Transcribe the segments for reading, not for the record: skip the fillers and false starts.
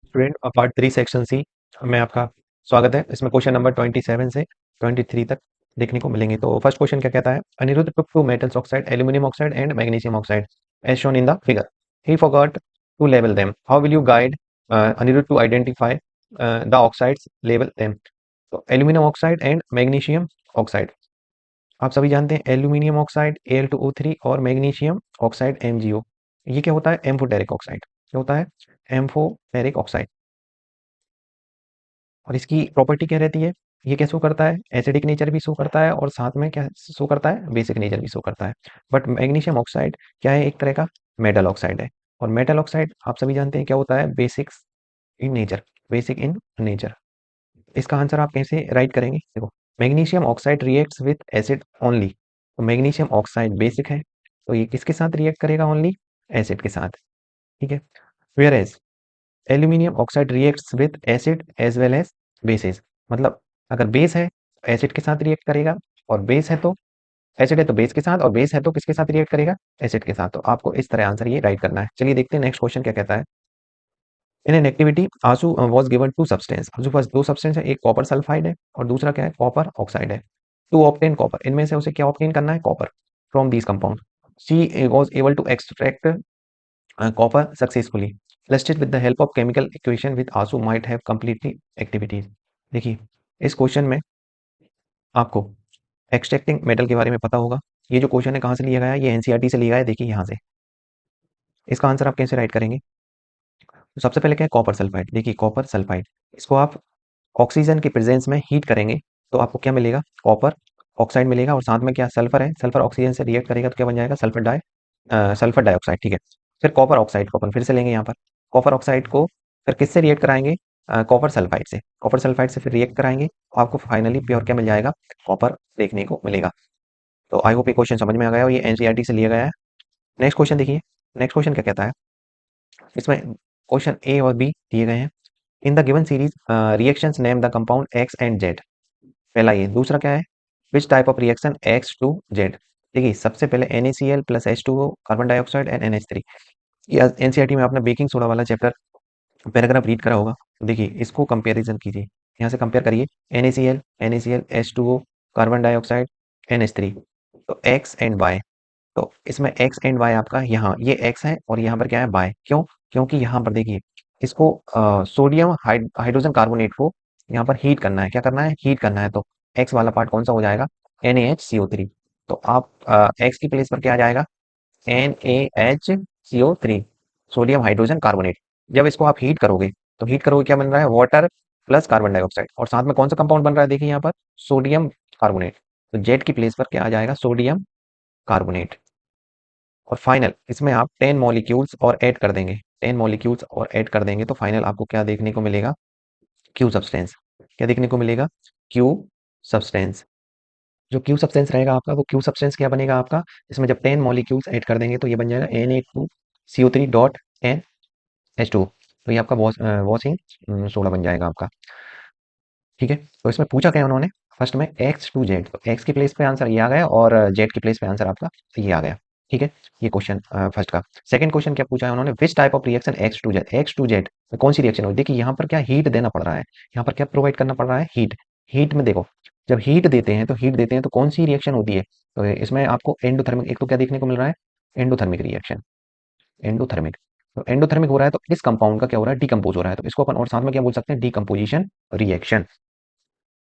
Student part 3 section C में आपका स्वागत है। इसमें क्वेश्चन नंबर 27 से 23 तक देखने को मिलेंगे। तो फर्स्ट क्वेश्चन क्या कहता है, Anirudh took two metals oxide, aluminum oxide and magnesium oxide as shown in the figure. He forgot to label them. How will you guide Anirudh to identify the oxides, label them? तो aluminium oxide and magnesium oxide, आप सभी जानते हैं aluminium oxide Al2O3 और magnesium oxide MgO। ये क्या होता है, एम्फोटेरिक ऑक्साइड। क्या होता है, एम्फोटेरिक ऑक्साइड। और इसकी प्रॉपर्टी क्या रहती है, ये क्या शो करता है, एसिडिक नेचर भी शो करता है और साथ में क्या शो करता है, बेसिक नेचर भी शो करता है। बट मैग्नीशियम ऑक्साइड क्या है, एक तरह का मेटल ऑक्साइड है। और मेटल ऑक्साइड आप सभी जानते हैं क्या होता है, basic in nature. Basic in nature. इसका आंसर आप कैसे राइट करेंगे, देखो, magnesium oxide reacts with acid only. तो मैग्नीशियम ऑक्साइड बेसिक है, तो ये किसके साथ रिएक्ट करेगा, ओनली एसिड के साथ। ठीक है। Whereas aluminium oxide reacts with acid as well as basis. मतलब अगर बेस है तो एसिड के साथ रिएक्ट करेगा, और बेस है तो एसिड है तो बेस के साथ, और बेस है तो किसके साथ रिएक्ट करेगा, एसिड के साथ। तो आपको इस तरह आंसर ये राइट करना है। चलिए देखते हैं नेक्स्ट क्वेश्चन क्या कहता है। इन एन एक्टिविटी आंसू वाज गिवन टू सब्सटेंस। आंसू पास दो सब्सटेंस है, एक कॉपर सल्फाइड है और दूसरा क्या है, कॉपर ऑक्साइड है। टू ऑब्टेन कॉपर, इनमें से उसे क्या ऑब्टेन करना है, copper from these compound. She was able to extract copper successfully. Listed with the help of chemical equation with ASU might have completely activities. देखिए, इस क्वेश्चन में आपको एक्सट्रैक्टिंग मेटल के बारे में पता होगा। ये जो क्वेश्चन है कहाँ से लिया गया है, ये एनसीईआरटी से लिया गया है। देखिए यहाँ से इसका आंसर आप कैसे राइट करेंगे। तो सबसे पहले क्या है, कॉपर सल्फाइड। देखिए कॉपर सल्फाइड, इसको आप ऑक्सीजन के प्रेजेंस में हीट करेंगे तो आपको क्या मिलेगा, कॉपर ऑक्साइड मिलेगा। और साथ में क्या, सल्फर है, सल्फर ऑक्सीजन से रिएक्ट करेगा तो क्या बन जाएगा, सल्फर डाइऑक्साइड। ठीक है। फिर कॉपर ऑक्साइड को अपन फिर से लेंगे यहाँ पर। कॉपर ऑक्साइड को फिर किससे रिएक्ट कराएंगे, कॉपर सल्फाइड से। कॉपर सल्फाइड से फिर रिएक्ट कराएंगे तो आपको फाइनली प्योर क्या मिल जाएगा, कॉपर देखने को मिलेगा। तो आई होप ये क्वेश्चन समझ में आ गया और ये एनसीईआरटी से लिया गया है। नेक्स्ट क्वेश्चन देखिए, नेक्स्ट क्वेश्चन क्या कहता है। इसमें क्वेश्चन ए और बी दिए गए हैं। In the given series reactions name the compound X and Z. पहला ये, दूसरा क्या है, which type of reaction X to Z. देखिए सबसे पहले NaCl plus H2O, carbon dioxide and NH3। ये एनसीईआरटी में आपने बेकिंग सोडा वाला चैप्टर पैराग्राफ रीड करा होगा। तो देखिए इसको कंपैरिजन कीजिए, यहाँ से कंपेयर करिए, NaCl H2O, carbon dioxide, NH3। तो एक्स एंड वाई, तो इसमें एक्स एंड वाई आपका यहाँ ये एक्स है और यहाँ पर क्या है, वाई। क्यों, क्योंकि यहाँ पर देखिए इसको सोडियम हाइड्रोजन कार्बोनेट को यहाँ पर हीट करना है। क्या करना है, हीट करना है। तो एक्स वाला पार्ट कौन सा हो जाएगा, NaHCO3। तो आप एक्स की प्लेस पर क्या आ जाएगा, NaHCO3, सोडियम हाइड्रोजन कार्बोनेट। जब इसको आप हीट करोगे तो हीट करोगे क्या बन रहा है, वाटर प्लस कार्बन डाइऑक्साइड, और साथ में कौन सा कंपाउंड बन रहा है, देखिए यहाँ पर सोडियम कार्बोनेट। तो जेड की प्लेस पर क्या आ जाएगा, सोडियम कार्बोनेट। और फाइनल इसमें आप 10 मॉलिक्यूल्स और ऐड कर देंगे, 10 मॉलिक्यूल्स और ऐड कर देंगे तो फाइनल आपको क्या देखने को मिलेगा, क्यू सब्सटेंस। क्या देखने को मिलेगा, क्यू सब्सटेंस। जो क्यू सब्सटेंस रहेगा आपका, वो क्यू सब्सटेंस क्या बनेगा आपका, इसमें जब 10 मॉलिक्यूल्स ऐड कर देंगे तो ये बन जाएगा Na2CO3 डॉट NH2। तो ये आपका वॉशिंग सोडा बन जाएगा आपका। ठीक है। तो इसमें पूछा क्या है उन्होंने, फर्स्ट में एक्स टू जेड, तो एक्स की प्लेस पे आंसर ये आ गया और जेड की प्लेस पे आंसर आपका ये आ गया। ठीक है। ये क्वेश्चन फर्स्ट का। सेकंड क्वेश्चन क्या पूछा है उन्होंने, which type of reaction X to Z, X to Z में कौन सी रिएक्शन होगी। देखिए यहाँ पर क्या हीट देना पड़ रहा है, यहाँ पर क्या प्रोवाइड करना पड़ रहा है, हीट। हीट में देखो, जब हीट देते हैं तो हीट देते हैं तो कौन सी रिएक्शन होती है, तो इसमें आपको एंडोथर्मिक, एक तो क्या देखने को मिल रहा है, एंडोथर्मिक रिएक्शन, एंडोथर्मिक। तो एंडोथर्मिक हो रहा है तो इस कंपाउंड का क्या हो रहा है, डिकम्पोज हो रहा है। तो इसको अपन और साथ में क्या बोल सकते हैं, डिकम्पोजिशन रिएक्शन।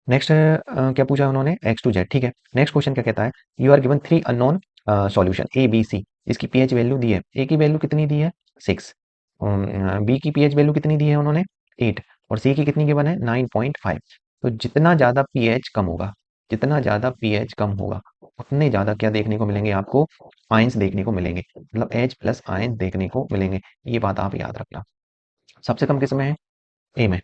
नेक्स्ट क्या पूछा उन्होंने, एक्स टू जेड। ठीक है। नेक्स्ट क्वेश्चन क्या कहता है, you are given three unknown solution ABC, इसकी पीएच वैल्यू दी है। ए की वैल्यू कितनी दी है, 6। बी की पीएच वैल्यू कितनी दी है उन्होंने, 8। और सी की कितनी गिवन है, 9.5। तो जितना ज़्यादा पीएच कम होगा, जितना ज़्यादा पीएच कम होगा उतने ज़्यादा क्या देखने को मिलेंगे आपको, आयंस देखने को मिलेंगे, मतलब H प्लस आयन देखने को मिलेंगे। ये बात आप याद रखना। सबसे कम किस में है, ए में।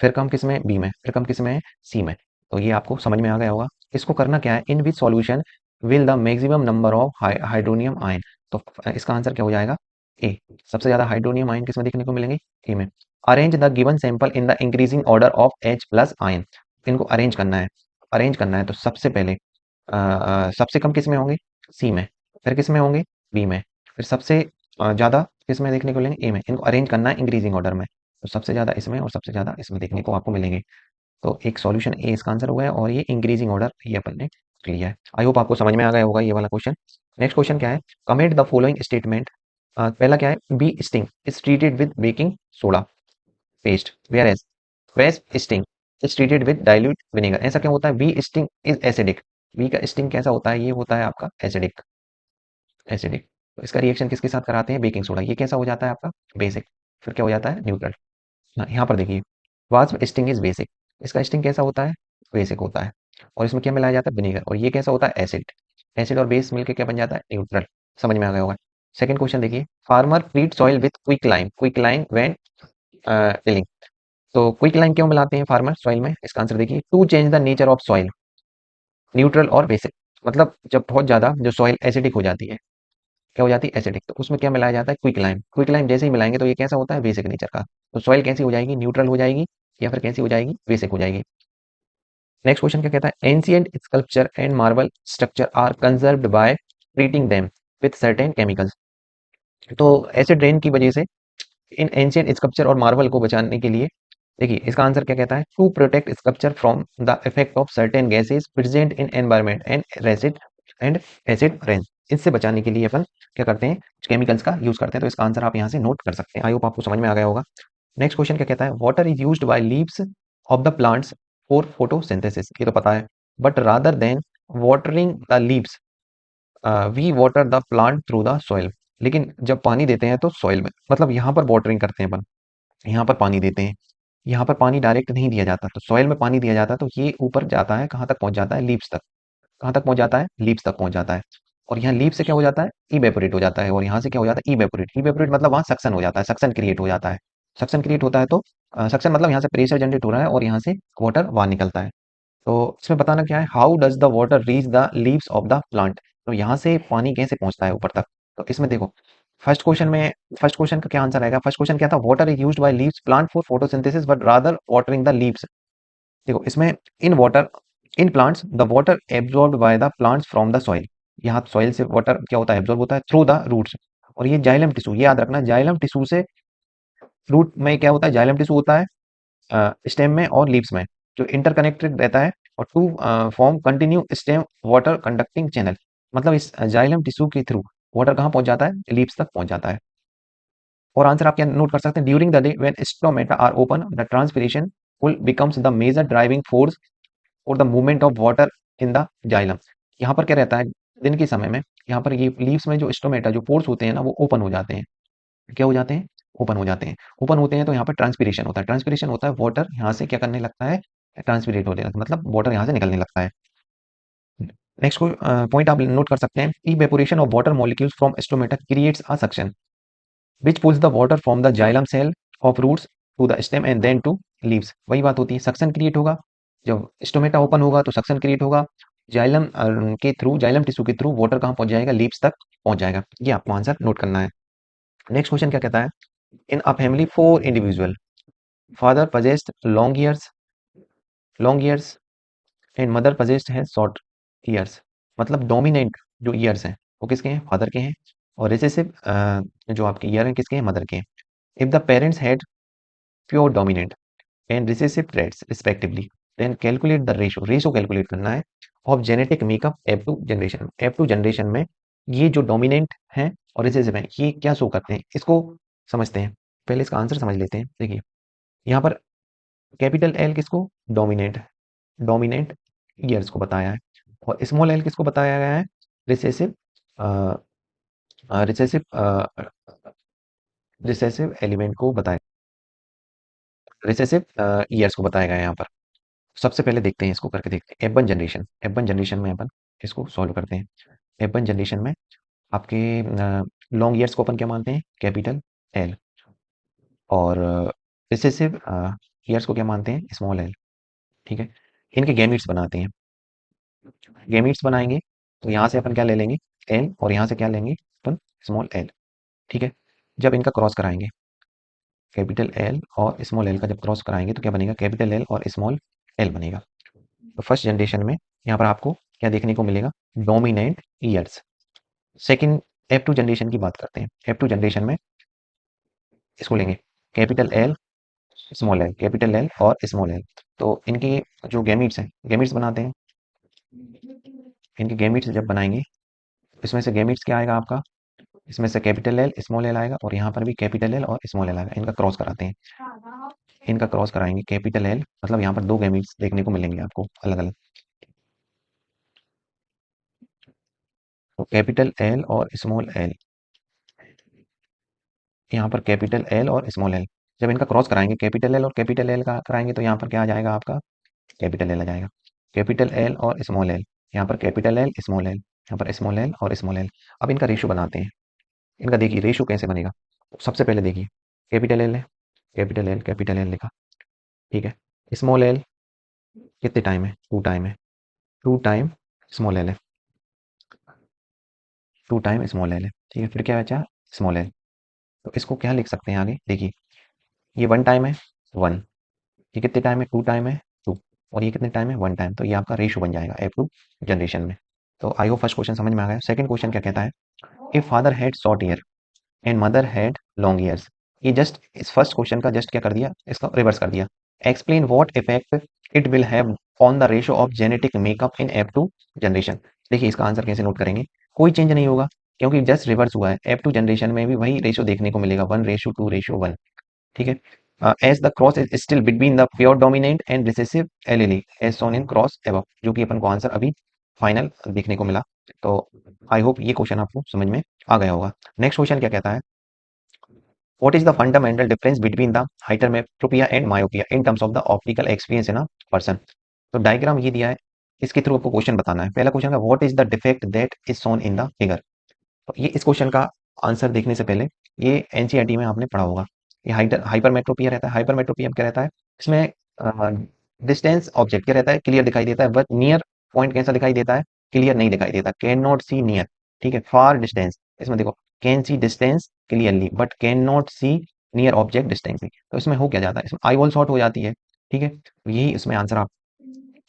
फिर कम किस में, बी में। फिर कम किस में है, सी में। तो ये आपको समझ में आ गया होगा। इसको करना क्या है, in which solution will the maximum number of hydronium ion. तो इसका आंसर क्या हो जाएगा, ए। सबसे ज्यादा हाइड्रोनियम आयन किसमें देखने को मिलेंगे, ए में। Arrange the given sample in the increasing order of H plus ion. इनको अरेंज करना है, अरेंज करना है। तो सबसे पहले सबसे कम किस में होंगे, सी में। फिर किस में होंगे, बी में। फिर सबसे ज्यादा किस में देखने को मिलेंगे, ए में। इनको अरेंज करना है इंक्रीजिंग ऑर्डर में। तो सबसे ज़्यादा इसमें और सबसे ज़्यादा इसमें देखने को आपको मिलेंगे। तो एक सॉल्यूशन ए इसका आंसर हुआ है और ये इंक्रीजिंग ऑर्डर ये अपन ने लिया है। आई होप आपको समझ में आ गया होगा ये वाला क्वेश्चन। नेक्स्ट क्वेश्चन क्या है, कमेंट द फॉलोइंग स्टेटमेंट। पहला क्या है, bee sting is treated with baking soda paste whereas wasp sting is treated with dilute vinegar. ऐसा क्यों होता है, bee sting is acidic. Bee का स्टिंग कैसा होता है, ये होता है आपका एसिडिक। एसिडिक, तो इसका रिएक्शन किसके साथ कराते हैं, बेकिंग सोडा, ये कैसा हो जाता है आपका बेसिक, फिर क्या हो जाता है न्यूट्रल। यहाँ पर देखिए, वास्प स्टिंग इज बेसिक, इसका स्टिंग कैसा होता है, बेसिक होता है, और इसमें क्या मिलाया जाता है, विनेगर, और ये कैसा होता है एसिड। एसिड और बेस मिलके क्या बन जाता है, न्यूट्रल। समझ में आ गया होगा। सेकंड क्वेश्चन देखिए, farmer treat soil with quick lime when tilling. तो क्विक लाइम क्यों मिलाते हैं फार्मर सॉइल में, इसका आंसर देखिए, to change the nature of soil, neutral और बेसिक। मतलब जब बहुत ज्यादा जो सॉइल एसिडिक हो जाती है, क्या हो जाती है एसिडिक, तो उसमें क्या मिलाया जाता है, क्विक लाइम। क्विक लाइम जैसे ही मिलाएंगे तो ये कैसा होता है, बेसिक नेचर का। तो सॉइल कैसी हो जाएगी, न्यूट्रल हो जाएगी, या फिर कैसी हो जाएगी, बेसिक हो जाएगी। नेक्स्ट क्वेश्चन क्या कहता है, ancient sculpture and marble structure are conserved by treating them with certain chemicals. तो एसिड रेन की वजह से इन एंशियंट स्कल्पचर और मार्बल को बचाने के लिए, देखिए इसका आंसर क्या कहता है, to protect sculpture from the effect of certain gases present in environment and acid rain. इससे बचाने के लिए अपन क्या करते हैं, केमिकल्स का यूज करते हैं। तो इसका आंसर आप यहाँ से नोट कर सकते हैं। आई होप आपको समझ में आ गया होगा। नेक्स्ट क्वेश्चन क्या कहता है, water is used by leaves of the plants for photosynthesis. ये तो पता है, but rather than watering the leaves we water the plant through the soil. लेकिन जब पानी देते हैं तो सॉइल में, मतलब यहाँ पर वाटरिंग करते हैं अपन, यहाँ पर पानी देते हैं, यहाँ पर पानी डायरेक्ट नहीं दिया जाता, तो सॉइल में पानी दिया जाता है, तो ये ऊपर जाता है, कहाँ तक पहुंच जाता है, लीव्स तक। कहाँ तक पहुंच जाता है, लीव्स तक पहुंच जाता है। और यहाँ लीव से क्या हो जाता है, इवेपोरेट हो जाता है, और यहाँ से क्या हो जाता है, इवेपोरेट। इवेपोरेट मतलब वहाँ सक्शन हो जाता है, सक्शन क्रिएट हो जाता है। सक्शन क्रिएट होता है तो सक्शन मतलब यहाँ से प्रेशर जनरेट हो रहा है और यहाँ से वाटर बाहर निकलता है। तो इसमें बताना क्या है, how does the water reach the leaves of the plant. तो यहाँ से पानी कैसे पहुंचता है ऊपर तक। तो इसमें देखो, फर्स्ट क्वेश्चन में, फर्स्ट क्वेश्चन का क्या आंसर आएगा, फर्स्ट क्वेश्चन क्या था, water is used by leaves plant for photosynthesis but rather watering the leaves. देखो इसमें, in water, in plants the water absorbed by the plants from the soil. यहाँ soil से water क्या होता है, एब्जॉर्ब होता है थ्रू द रूट्स। और ये जाइलम टिश्यू, ये याद रखना, जाइलम टिश्यू से रूट में क्या होता है, जाइलम टिश्यू होता है स्टेम में और लीव्स में, जो इंटरकनेक्टेड रहता है, और to form continue stem water conducting channel. मतलब इस जाइलम टिश्यू के थ्रू वाटर कहाँ पहुंच जाता है, लीव्स तक पहुंच जाता है। और आंसर आप क्या नोट कर सकते हैं, during the day when stomata are open the transpiration will becomes the major driving force और the movement of water in the xylem. यहाँ पर क्या रहता है, दिन के समय में यहाँ पर ये लीव्स में जो स्टोमेटा, जो पोर्स होते हैं ना, वो ओपन हो जाते हैं। क्या हो जाते हैं, ओपन हो जाते हैं। ओपन होते हैं तो यहाँ पर ट्रांसपिरेशन होता है, ट्रांसपिरेशन होता है, वाटर यहाँ से क्या करने लगता है, ट्रांसपिरेट होने लगता है, मतलब वाटर यहाँ से निकलने लगता है। नेक्स्ट को पॉइंट आप नोट कर सकते हैं, evaporation of water molecules from stomata creates a suction which pulls the water from the xylem cell of roots to the stem and then to leaves. वही बात होती है, सक्शन क्रिएट होगा, जब स्टोमेटा ओपन होगा तो सक्शन क्रिएट होगा, xylem के थ्रू, जाइलम टिश्यू के थ्रू वाटर कहाँ पहुंच जाएगा, लीव्स तक पहुंच जाएगा। ये आपको आंसर नोट करना है। नेक्स्ट क्वेश्चन क्या कहता है, in a family four individual, father possessed long ears and mother possessed है शॉर्ट ईयर्स। मतलब डोमिनेंट जो ईयर्स हैं वो किसके हैं, फादर के हैं, और रिसेसिव जो आपके ईयर हैं किसके हैं, मदर के हैं। If the parents had pure dominant and recessive traits respectively, then calculate the ratio, ratio calculate करना है of genetic makeup F two generation. F two generation में ये जो डोमिनेंट हैं और रिसेसिव हैं, ये क्या शो करते हैं, इसको समझते हैं। पहले इसका आंसर समझ लेते हैं। देखिए यहाँ पर कैपिटल एल किसको, डोमिनेंट, डोमिनेंट ईयर्स को बताया है, और स्मॉल एल किसको बताया गया है, रिसेसिव, रिसेसिव, रिसेसिव एलिमेंट को बताया, रिसेसिव ईयर्स को बताया गया है यहाँ पर। सबसे पहले देखते हैं, इसको करके देखते हैं, F one generation, F one generation में अपन इसको सॉल्व करते हैं। एफ वन जनरेशन में आपके लॉन्ग ईयर्स को अपन क्या मानते हैं, कैपिटल एल, और रिसेसिव ईयर्स को क्या मानते हैं, स्मॉल एल। ठीक है, इनके गैमेट्स बनाते हैं, गैमेट्स बनाएंगे तो यहाँ से अपन क्या ले लेंगे, एल, और यहाँ से क्या लेंगे अपन, स्मॉल एल। ठीक है, जब इनका क्रॉस कराएंगे, कैपिटल एल और स्मॉल एल का जब क्रॉस कराएंगे तो क्या बनेगा, कैपिटल एल और स्मॉल एल बनेगा। तो फर्स्ट जनरेशन में यहाँ पर आपको क्या देखने को मिलेगा, dominant years. Second F two generation की बात करते हैं, एफ टू जनरेशन में इसको लेंगे, capital L small L, capital L और स्मॉल एल। तो इनकी जो गैमीट्स हैं, गैमीट्स बनाते हैं, इनके गैमीट्स जब बनाएंगे, इसमें से गैमीट्स क्या आएगा आपका, इसमें से कैपिटल एल स्मॉल एल आएगा, और यहाँ पर भी कैपिटल एल और स्मॉल एल आएगा। इनका क्रॉस कराते हैं, इनका क्रॉस कराएंगे, कैपिटल एल मतलब यहाँ पर दो गैमीट्स देखने को मिलेंगे आपको अलग अलग। तो कैपिटल एल और स्मॉल एल, यहाँ पर कैपिटल एल और स्मॉल एल, जब इनका क्रॉस कराएंगे कैपिटल एल और कैपिटल एल का कराएंगे, तो यहाँ पर क्या आ जाएगा आपका, कैपिटल एल आ जाएगा। कैपिटल एल और स्मॉल एल, यहाँ पर कैपिटल एल स्मॉल एल, यहाँ पर स्मॉल एल और स्मॉल एल। अब इनका रेशो बनाते हैं। इनका देखिए रेशो कैसे बनेगा। सबसे पहले देखिए, कैपिटल एल है, कैपिटल एल लिखा, ठीक है। स्मॉल एल कितने टाइम है, टू टाइम है, टू टाइम स्मॉल एल है, टू टाइम स्मॉल एल है, ठीक है। फिर क्या बचा, स्मॉल एल। तो इसको क्या लिख सकते हैं आगे, देखिए ये वन टाइम है, वन, ये कितने टाइम है, टू टाइम है, टू, और ये कितने टाइम है, वन टाइम। तो ये आपका रेशो बन जाएगा एफ टू जनरेशन में। तो आई होप फर्स्ट क्वेश्चन समझ में आ गया। सेकंड क्वेश्चन क्या कहता है, if father had short year and mother had long years. ये जस्ट इस फर्स्ट क्वेश्चन का जस्ट क्या कर दिया, इसका रिवर्स कर दिया। Explain what effect it will have on the ratio of genetic makeup in F two generation. देखिए इसका आंसर कैसे नोट करेंगे, कोई चेंज नहीं होगा, क्योंकि जस्ट रिवर्स हुआ है। एफ टू जनरेशन में भी वही रेशो देखने को मिलेगा, one ratio two ratio one, ठीक है। As the cross is still between the pure dominant and recessive allele as shown in cross above, जो कि अपन को आंसर अभी फाइनल देखने को मिला। तो आई होप ये क्वेश्चन आपको समझ में आ गया होगा। नेक्स्ट क्वेश्चन क्या कहता है, what is the fundamental difference between the hypermetropia and myopia in terms of the optical experience in a person. तो डायग्राम ये दिया है, इसके थ्रू आपको क्वेश्चन बताना है। पहला क्वेश्चन का, what is the defect that is shown in the figure. तो ये इस क्वेश्चन का आंसर देखने से पहले ये एनसीईआरटी में आपने पढ़ा होगा। ये हाइपरमेट्रोपिया रहता है, हाइपरमेट्रोपिया क्या रहता है, इसमें डिस्टेंस ऑब्जेक्ट क्या रहता है, क्लियर दिखाई देता है, बट नियर पॉइंट कैसा दिखाई देता है, क्लियर नहीं दिखाई देता, कैन नॉट सी नियर, ठीक है। फार डिस्टेंस, इसमें देखो can see distance clearly but can not see near object distinctly. तो इसमें हो क्या जाता है, इसमें आई वॉल शॉर्ट हो जाती है, ठीक है। तो यही इसमें आंसर आप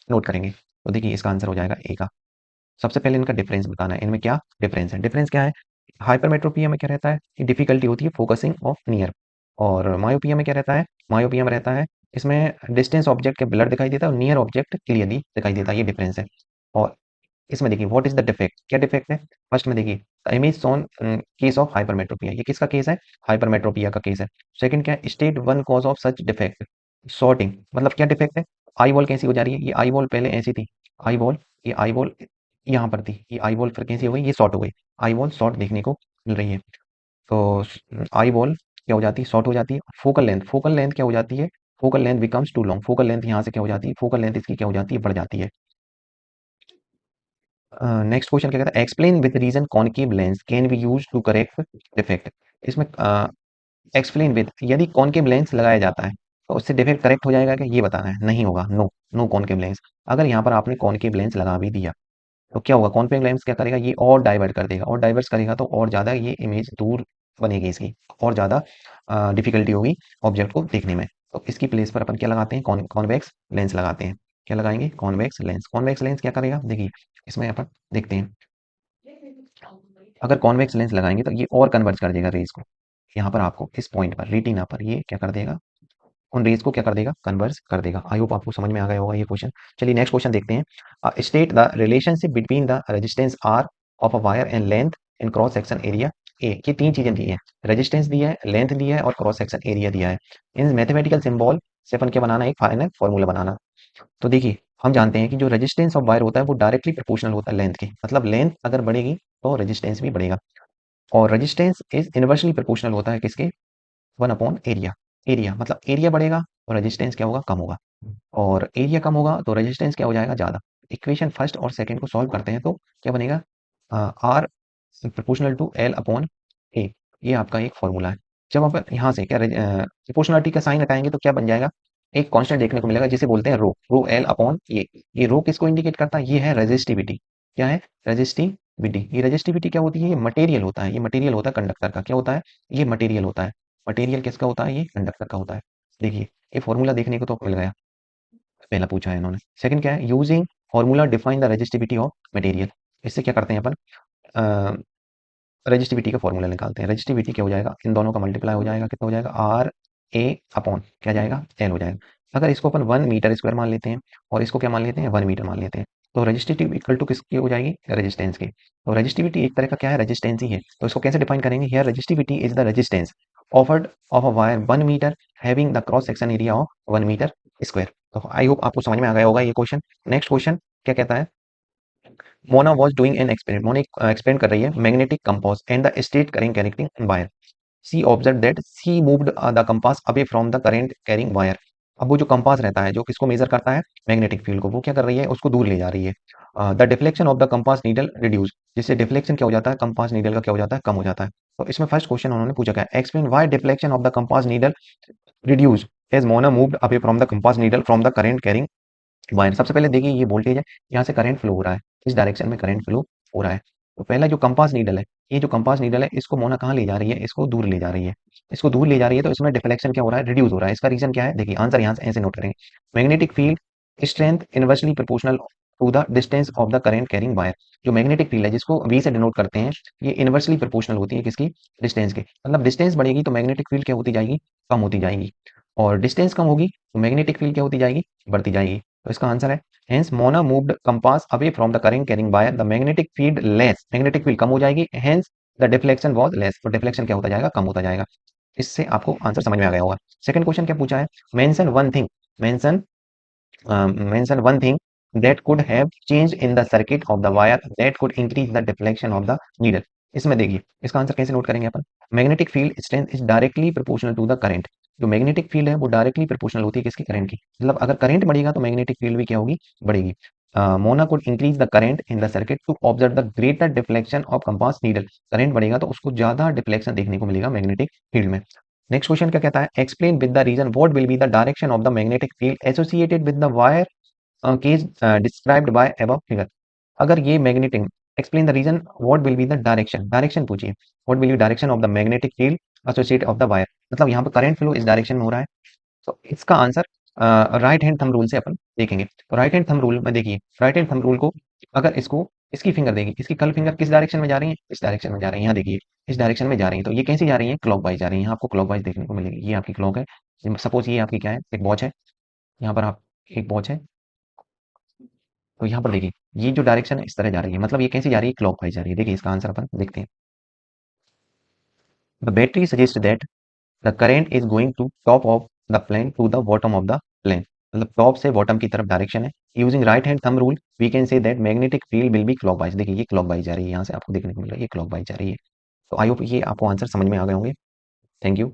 नोट करेंगे। तो देखिए इसका आंसर हो जाएगा ए का। सबसे पहले इनका डिफरेंस बताना है, इनमें क्या डिफरेंस है। डिफरेंस क्या है, हाइपरमेट्रोपिया में क्या रहता है कि डिफिकल्टी होती है फोकसिंग ऑफ नियर, और मायोपिया में क्या रहता है, मायोपिया में रहता है इसमें डिस्टेंस ऑब्जेक्ट के ब्लर दिखाई देता है और नियर ऑब्जेक्ट क्लियरली दिखाई देता है, ये डिफरेंस है। और इसमें देखिए व्हाट इज द डिफेक्ट, क्या डिफेक्ट है, फर्स्ट में देखिए image shown case of hypermetropia, ये किसका केस है, हाइपरमेट्रोपिया का केस है। सेकंड क्या है, state one cause of such defect, shorting, मतलब क्या डिफेक्ट है, आई बॉल कैसी हो जा रही है, ये आई बॉल पहले ऐसी थी, आई बॉल, ये आई बॉल यहाँ पर थी, ये आई बॉल फिर कैसी हो गई, ये शॉर्ट हो गई, आई बॉल शॉर्ट देखने को मिल रही है। तो आई बॉल क्या हो जाती है, शॉर्ट हो जाती है। फोकल लेंथ, फोकल लेंथ क्या हो जाती है, focal length becomes too long, focal length यहाँ से क्या हो जाती है, फोकल लेंथ इसकी क्या हो जाती है, बढ़ जाती है। नेक्स्ट क्वेश्चन क्या कहता है, explain with reason concave lens can be use to correct defect. इसमें एक्सप्लेन विद, यदि कॉनकेव लेंस लगाया जाता है तो उससे डिफेक्ट करेक्ट हो जाएगा क्या, ये बताना है, नहीं होगा, नो, नो कॉनकेव लेंस। अगर यहाँ पर आपने कॉनकेव लेंस लगा भी दिया तो क्या होगा, कॉन्वेक्स लेंस क्या करेगा, ये और डाइवर्ट कर देगा, और डाइवर्ट करेगा तो और ज़्यादा ये इमेज दूर बनेगी इसकी, और ज़्यादा डिफिकल्टी होगी ऑब्जेक्ट को देखने में। तो इसकी प्लेस पर अपन क्या लगाते हैं, कॉन्वेक्स लेंस लगाते हैं। क्या लगाएंगे, कॉन्वेक्स लेंस। कॉन्वेक्स लेंस क्या करेगा, देखिए इसमें अपन देखते हैं, अगर कॉन्वेक्स लेंस लगाएंगे तो ये और कन्वर्ज कर देगा रेज को, यहाँ पर आपको इस पॉइंट पर रेटिना पर ये क्या कर देगा, उन रेज को क्या कर देगा, कन्वर्ज कर देगा। आई होप आपको समझ में आ गया होगा ये क्वेश्चन। चलिए नेक्स्ट क्वेश्चन देखते हैं, state the relationship between the resistance R of a wire and length in cross section area A. ये तीन चीजें दी है, रेजिस्टेंस दिया है, लेंथ दिया है और क्रॉस सेक्शन एरिया दिया है। इन मैथमेटिकल सिंबल से अपन क्या बनाना है, एक फाइनल फॉर्मूला बनाना। तो देखिए हम जानते हैं कि जो रेजिस्टेंस ऑफ वायर होता है वो डायरेक्टली प्रोपोर्शनल होता है लेंथ के, मतलब लेंथ अगर बढ़ेगी तो रेजिस्टेंस भी बढ़ेगा, और रेजिस्टेंस इज इनवर्सली प्रोपोर्शनल होता है किसके, वन अपॉन एरिया। एरिया मतलब एरिया बढ़ेगा तो रेजिस्टेंस क्या होगा, कम होगा, और एरिया कम होगा तो रेजिस्टेंस क्या हो जाएगा, ज़्यादा। इक्वेशन फर्स्ट और सेकंड को सॉल्व करते हैं तो क्या बनेगा, R proportional to L upon A, ये आपका एक फॉर्मूला है। जब आप यहाँ से क्या प्रोपोर्शनलिटी का साइन हटाएंगे तो क्या बन जाएगा, एक कांस्टेंट देखने को मिलेगा जिसे बोलते हैं रो, रो एल अपॉन ये रो किसको इंडिकेट करता है, ये है रेजिस्टिविटी। क्या है, रेजिस्टिविटी। ये रेजिस्टिविटी क्या होती है, ये मटेरियल होता है, ये मटेरियल होता है कंडक्टर का, क्या होता है, ये मटेरियल होता है। मटेरियल किसका होता है, ये कंडक्टर का होता है। देखिए ये फॉर्मूला देखने को तो मिल गया, पहला पूछा है इन्होंने। सेकंड क्या है, using formula define the resistivity of material. इससे क्या करते हैं अपन, रेजिस्टिविटी का फॉर्मूला निकालते हैं। रेजिस्टिविटी क्या हो जाएगा, इन दोनों का मल्टीप्लाई हो जाएगा, कितना हो जाएगा, आर ए अपॉन क्या जाएगा, एल हो जाएगा। अगर इसको अपन 1 मीटर स्क्वायर मान लेते हैं और इसको क्या मान लेते हैं, 1 मीटर मान लेते हैं, तो रजिस्टिविटी इक्वल टू किसकी हो जाएगी, रेजिस्टेंस की। तो रजिस्टिविटी एक तरह का क्या है, रेजिस्टेंस ही है। तो इसको कैसे डिफाइन करेंगे, here resistivity is the resistance offered of a wire 1 metre having the cross section area of 1 metre square. तो आई होप आपको समझ में आ गया होगा ये क्वेश्चन। नेक्स्ट क्वेश्चन क्या कहता है, Mona was doing an experiment, Mona experiment कर रही है magnetic compass and the straight current carrying wire. She observe that she moved the compass away from the current carrying wire. अब वो जो कंपास रहता है जो किसको मेजर करता है, मैग्नेटिक फील्ड को, वो क्या कर रही है, उसको दूर ले जा रही है। The deflection of the compass needle reduce, जिससे डिफ्लेक्शन क्या हो जाता है, कंपास नीडल का क्या हो जाता है, कम हो जाता है। तो इसमें फर्स्ट क्वेश्चन उन्होंने पूछा क्या, explain why deflection of the compass needle reduce as Mona moved away from the compass needle from the current carrying wire. सबसे पहले देखिए ये वोल्टेज है, यहाँ से करंट फ्लो हो रहा है, इस डायरेक्शन में करंट फ्लो हो रहा है। तो पहला जो कंपास नीडल है, ये जो कंपास नीडल है इसको मोना कहाँ ले जा रही है, इसको दूर ले जा रही है। इसको दूर ले जा रही है तो इसमें डिफ्लेक्शन क्या हो रहा है, रिड्यूस हो रहा है। इसका रीजन क्या है, देखिए आंसर यहाँ से ऐसे नोट करेंगे, magnetic field strength inversely proportional to the distance of the current carrying wire. जो मैग्नेटिक फील्ड है जिसको वी से डिनोट करते हैं, ये इनवर्सली प्रोपोर्शनल होती है किसकी, डिस्टेंस के। मतलब डिस्टेंस बढ़ेगी तो मैग्नेटिक फील्ड क्या होती जाएगी, कम होती जाएगी, और डिस्टेंस कम होगी तो मैग्नेटिक फील्ड क्या होती जाएगी, बढ़ती जाएगी। तो इसका आंसर है hence Mona moved compass away from the current carrying wire, the magnetic field less, magnetic field कम हो जाएगी, hence the deflection was less, तो deflection क्या होता जाएगा, कम होता जाएगा। इससे आपको आंसर समझ में आ गया होगा। सेकंड क्वेश्चन क्या पूछा है, mention one thing, mention mention one thing that could have changed in the circuit of the wire that could increase the deflection of the needle। इसमें देखिए इसका आंसर कैसे नोट करेंगे अपन, magnetic field strength is directly proportional to the current. जो magnetic field है वो directly proportional होती है किसकी, करंट की। मतलब अगर करंट बढ़ेगा तो मैग्नेटिक फील्ड भी क्या होगी, बढ़ेगी। Mona could increase the current in the circuit to observe the greater deflection of compass needle. Current बढ़ेगा तो उसको ज्यादा डिफ्लेक्शन देखने को मिलेगा मैग्नेटिक फील्ड में। नेक्स्ट क्वेश्चन क्या कहता है, explain with the reason what will be the direction of the magnetic field associated with the wire case described by above figure. अगर ये magnetic, explain the reason what will be the direction, direction पूछिए, what will B direction of the magnetic field associated of the wire. मतलब यहाँ पर current flow इस direction में हो रहा है, तो इसका answer right hand thumb rule से अपन देखेंगे। तो राइट हैंड थंब रूल में देखिए, राइट हैंड थंब रूल को अगर इसको, इसकी फिंगर देगी, इसकी कल फिंगर किस डायरेक्शन में जा रही है, इस डायरेक्शन में जा रही है। यहाँ देखिए इस डायरेक्शन में जा रही है, तो ये कैसी जा रही है, क्लॉकवाइज जा रही है। यहाँ आपको क्लॉकवाइज देखने को मिलेगी, ये आपकी क्लॉक है। सपोज ये आपकी क्या है, एक वॉच है, यहाँ पर आप एक वॉच है, तो यहाँ पर देखिए ये जो डायरेक्शन है इस तरह जा रही है, मतलब ये कैसी जा रही है, क्लॉकवाइज जा रही है। देखिए इसका आंसर अपन देखते हैं, the battery suggest that the current is going to top of the plane to the bottom of the plane. मतलब टॉप से बॉटम की तरफ डायरेक्शन है। Using right hand thumb rule we can say that magnetic field will be clockwise. देखिए ये clockwise जा रही है, यहाँ से आपको देखने को मिल रहा है ये क्लॉकवाइज जा रही है। तो आई होप ये आपको आंसर समझ में आ गए होंगे। Thank you.